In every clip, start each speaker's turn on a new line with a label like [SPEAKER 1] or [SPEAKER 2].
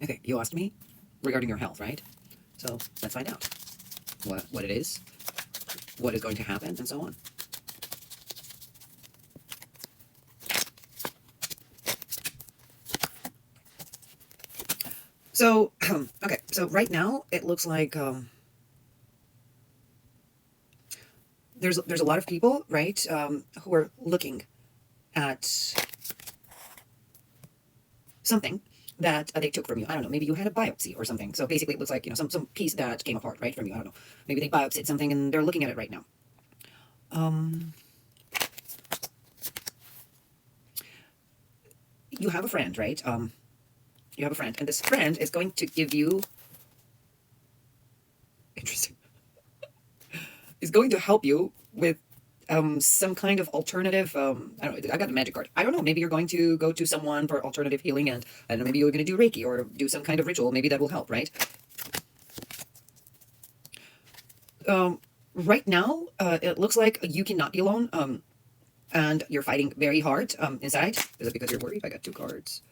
[SPEAKER 1] Okay, you asked me regarding your health, right? So let's find out what it is, what is going to happen, and so on. So, okay, so right now it looks like there's a lot of people, right, who are looking at something that they took from you. I don't know, maybe you had a biopsy or something. So basically it looks like, some piece that came apart, right, from you. I don't know. Maybe they biopsied something and they're looking at it right now. You have a friend, right? You have a friend, and this friend is going to give you, interesting, is going to help you with some kind of alternative, I don't know, I got the magic card. I don't know, maybe you're going to go to someone for alternative healing, and I don't know, maybe you're going to do Reiki or do some kind of ritual. Maybe that will help, right? Right now, it looks like you cannot be alone, and you're fighting very hard inside. Is it because you're worried? I got two cards.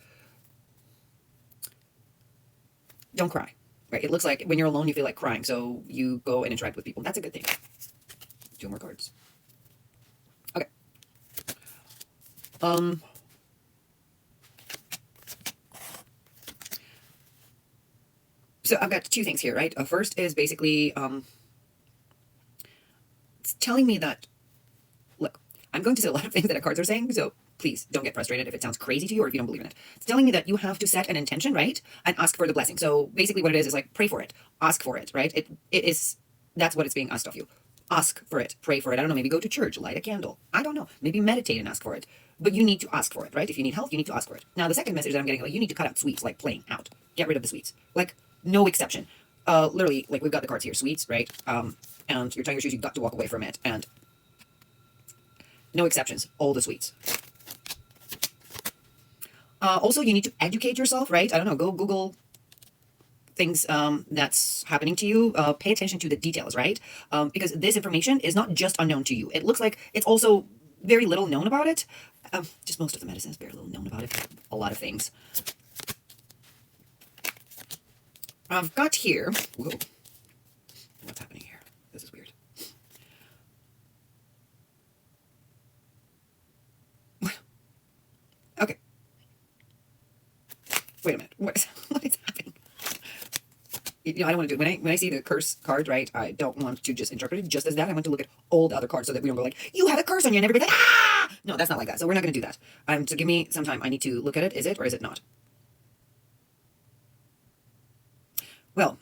[SPEAKER 1] Don't cry. Right? It looks like when you're alone, you feel like crying, so you go and interact with people. That's a good thing. Two more cards. Okay. So I've got two things here, right? First is basically it's telling me that, look, I'm going to say a lot of things that the cards are saying, so please don't get frustrated if it sounds crazy to you or if you don't believe in it. It's telling me that you have to set an intention, right? And ask for the blessing. So basically what it is like pray for it, ask for it, right? It is, that's what it's being asked of you. Ask for it, pray for it. I don't know, maybe go to church, light a candle. I don't know, maybe meditate and ask for it. But you need to ask for it, right? If you need health, you need to ask for it. Now, the second message that I'm getting, like, you need to cut out sweets, like plain out. Get rid of the sweets. Like, no exception. Literally, like, we've got the cards here, sweets, right? And you're tying your shoes, you've got to walk away from it. And no exceptions, all the sweets. Also, you need to educate yourself, right? I don't know, go Google things that's happening to you. Pay attention to the details, right? Because this information is not just unknown to you. It looks like it's also very little known about it. Just most of the medicine is very little known about it. A lot of things. I've got here. Whoa. What's happening here? This is weird. Okay. Wait a minute. What is happening? I don't want to do it. When I see the curse card, right, I don't want to just interpret it just as that. I want to look at all the other cards so that we don't go like, you have a curse on you, and everybody's like, ah! No, that's not like that. So we're not going to do that. So give me some time. I need to look at it. Is it or is it not? Well,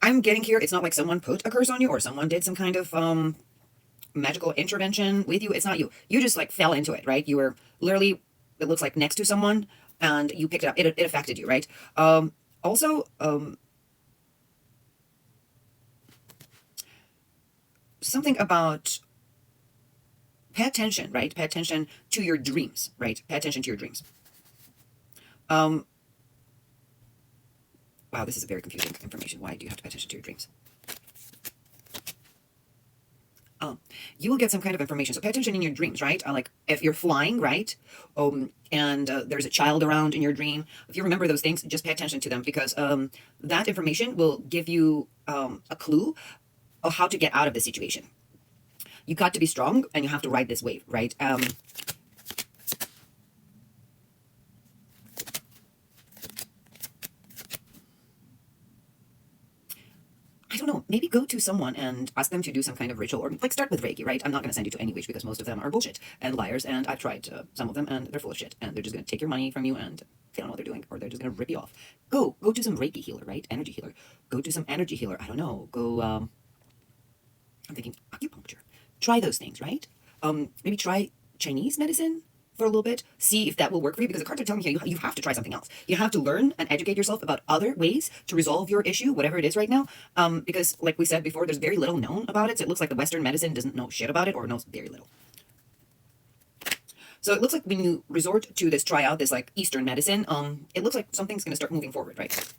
[SPEAKER 1] I'm getting here. It's not like someone put a curse on you or someone did some kind of magical intervention with you. It's not you. You just like fell into it, right? You were literally, it looks like next to someone and you picked it up. It affected you, right? Also, something about pay attention, right? Pay attention to your dreams, right? Pay attention to your dreams. Wow, this is a very confusing information. Why do you have to pay attention to your dreams? You will get some kind of information. So pay attention in your dreams, right? Like if you're flying, right? And there's a child around in your dream. If you remember those things, just pay attention to them because that information will give you a clue of how to get out of the situation. You got to be strong and you have to ride this wave, right? I don't know, maybe go to someone and ask them to do some kind of ritual, or like start with Reiki, right? I'm not going to send you to any witch because most of them are bullshit and liars, and I've tried some of them and they're full of shit, and they're just going to take your money from you and they don't know what they're doing, or they're just going to rip you off. Go to some Reiki healer, right? Energy healer. Go to some energy healer. I don't know. Go, I'm thinking acupuncture. Try those things, right? Maybe try Chinese medicine for a little bit, see if that will work for you, because the cards are telling you you have to try something else. You have to learn and educate yourself about other ways to resolve your issue, whatever it is right now. Because like we said before, there's very little known about it. So it looks like the Western medicine doesn't know shit about it or knows very little. So it looks like when you resort to this, try out this like Eastern medicine, it looks like something's going to start moving forward, right?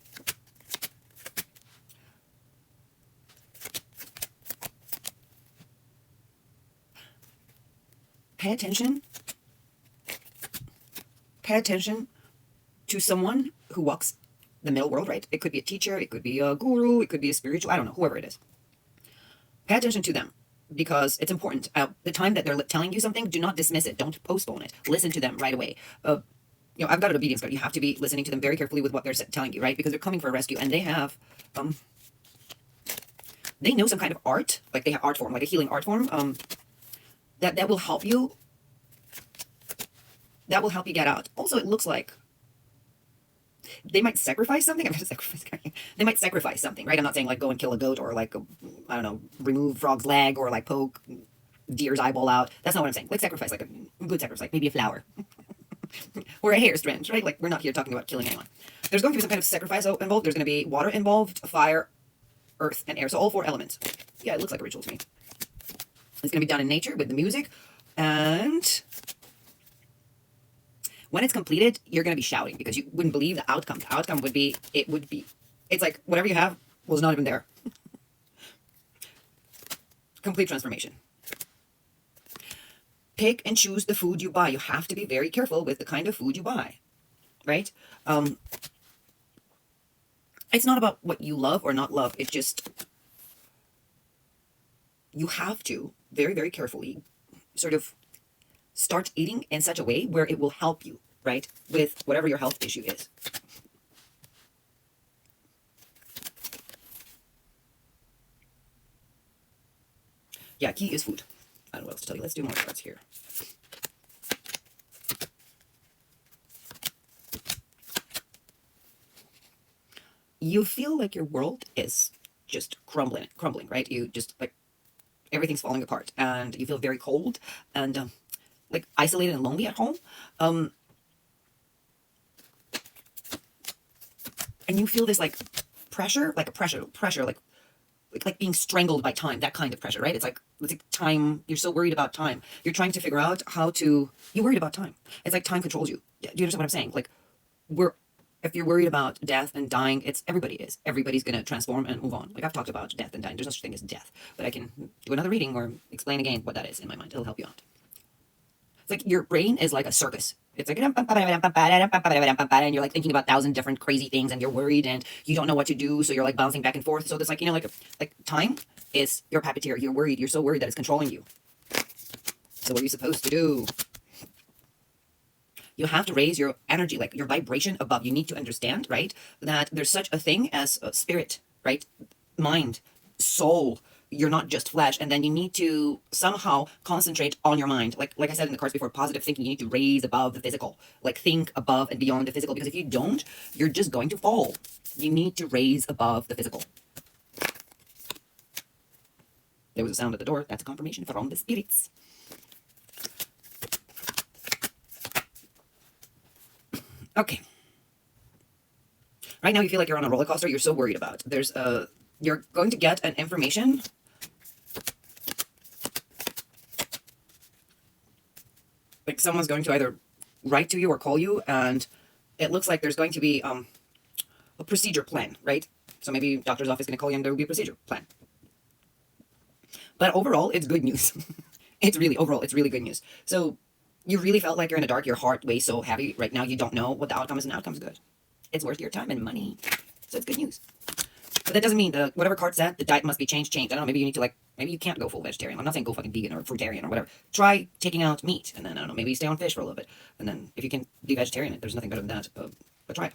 [SPEAKER 1] Pay attention. Pay attention to someone who walks the middle world, right? It could be a teacher, it could be a guru, it could be a spiritual, I don't know, whoever it is. Pay attention to them because it's important. The time that they're telling you something, do not dismiss it. Don't postpone it. Listen to them right away. I've got an obedience card. You have to be listening to them very carefully with what they're telling you, right? Because they're coming for a rescue, and they have, they know some kind of art, like they have art form, like a healing art form, that will help you. That will help you get out. Also, it looks like they might sacrifice something. I'm going to sacrifice. They might sacrifice something, right? I'm not saying like go and kill a goat or like, I don't know, remove frog's leg or like poke deer's eyeball out. That's not what I'm saying. Like sacrifice, like a good sacrifice, like maybe a flower or a hair strand, right? Like we're not here talking about killing anyone. There's going to be some kind of sacrifice involved. There's going to be water involved, fire, earth, and air. So all 4 elements. Yeah, it looks like a ritual to me. It's going to be done in nature with the music. And when it's completed, you're going to be shouting because you wouldn't believe the outcome. The outcome would be, it's like whatever you have was not even there. Complete transformation. Pick and choose the food you buy. You have to be very careful with the kind of food you buy, right? It's not about what you love or not love. It's just, you have to very, very carefully sort of start eating in such a way where it will help you, right? With whatever your health issue is. Yeah, key is food. I don't know what else to tell you. Let's do more cards here. You feel like your world is just crumbling, right? You just like everything's falling apart and you feel very cold and like isolated and lonely at home. And you feel this like pressure, like a pressure, like being strangled by time, that kind of pressure, right? It's like time, you're so worried about time. You're trying to figure out you're worried about time. It's like time controls you. Do you understand what I'm saying? Like if you're worried about death and dying, everybody's going to transform and move on. Like I've talked about death and dying. There's no such thing as death, but I can do another reading or explain again what that is in my mind. It'll help you out. It's like your brain is like a circus. It's like, and you're like thinking about 1,000 different crazy things and you're worried and you don't know what to do. So you're like bouncing back and forth. So there's like, like time is your puppeteer. You're worried. You're so worried that it's controlling you. So what are you supposed to do? You have to raise your energy, like your vibration above. You need to understand, right, that there's such a thing as spirit, right? Mind, soul. You're not just flesh. And then you need to somehow concentrate on your mind. Like I said in the cards before, positive thinking, you need to raise above the physical. Like think above and beyond the physical. Because if you don't, you're just going to fall. You need to raise above the physical. There was a sound at the door. That's a confirmation from the spirits. Okay. Right now you feel like you're on a roller coaster. You're so worried about. You're going to get an information. Like someone's going to either write to you or call you, and it looks like there's going to be a procedure plan, right? So maybe doctor's office is going to call you and there will be a procedure plan. But overall, it's good news. Overall, it's really good news. So you really felt like you're in the dark. Your heart weighs so heavy right now. You don't know what the outcome is, and the outcome's good. It's worth your time and money. So it's good news. But that doesn't mean whatever card said, the diet must be changed. I don't know, maybe you need to maybe you can't go full vegetarian. I'm not saying go fucking vegan or fruitarian or whatever. Try taking out meat, and then, I don't know, maybe stay on fish for a little bit. And then if you can be vegetarian, there's nothing better than that, but try it.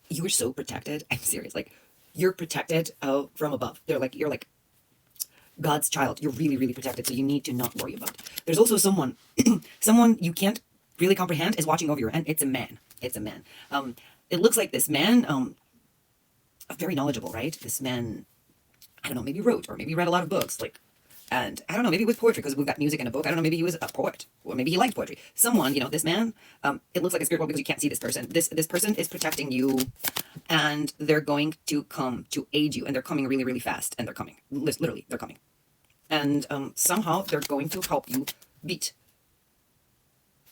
[SPEAKER 1] You are so protected. I'm serious. Like, you're protected from above. You're like God's child. You're really, really protected, so you need to not worry about it. There's also someone you can't really comprehend is watching over you, and it's a man. It's a man. It looks like this man, very knowledgeable, right? This man, I don't know, maybe wrote or maybe read a lot of books, and I don't know, maybe with poetry, because we've got music in a book. I don't know, maybe he was a poet, or maybe he liked poetry. Someone, this man, it looks like a spirit world because you can't see this person. This person is protecting you, and they're going to come to aid you, and they're coming really, really fast, and they're coming. Literally, they're coming. And somehow they're going to help you beat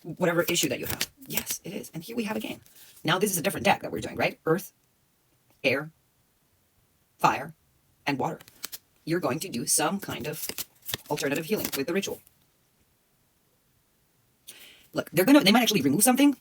[SPEAKER 1] whatever issue that you have. Yes, it is. And here we have again. Now this is a different deck that we're doing, right? Earth, air, fire, and water. You're going to do some kind of alternative healing with the ritual. Look, they might actually remove something,